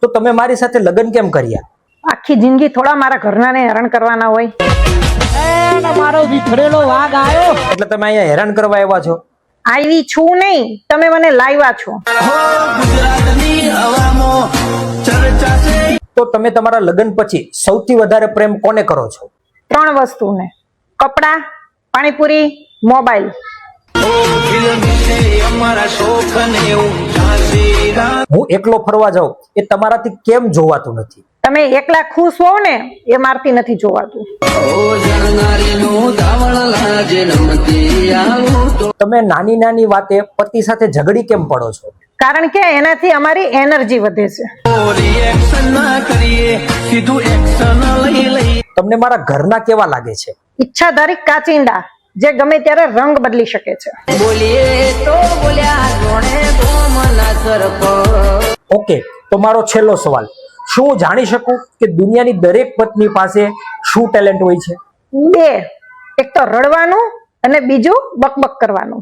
તો તમે મારી સાથે લગ્ન કેમ કર્યા? આખી જિંદગી થોડા મારા ઘરનાને હેરાન કરવાના હોય. મારો વિખરેલો વાઘ આવ્યો. એટલે તમે અહીંયા હેરાન કરવા આવ્યા છો? આવી છું નહીં, તમે મને લાવ્યા છો. તો તમે તમારા લગ્ન પછી સૌથી વધારે પ્રેમ કોને કરો છો? 3 વસ્તુને: કપડા, પાણીપુરી, મોબાઈલ. હું એકલો ફરવા જાઉં એ તમારાથી કેમ જોવાતું નથી? તમે એકલા ખુશ હોવ ને એ મારથી નથી જોવાતું. તમે નાની નાની વાતે પતિ સાથે ઝઘડી કેમ પડો છો? કારણ કે એનાથી અમારી એનર્જી વધે છે. તમને મારા ઘરના કેવા લાગે છે? ઈચ્છાધારી કાચિંડા જે ગમે ત્યારે રંગ બદલી શકે છે. ઓકે, તો મારો છેલ્લો સવાલ: શું હું જાણી શકું કે દુનિયાની દરેક પત્ની પાસે શું ટેલેન્ટ હોય છે? 2, એક તો રડવાનું અને બીજું બકબક કરવાનું.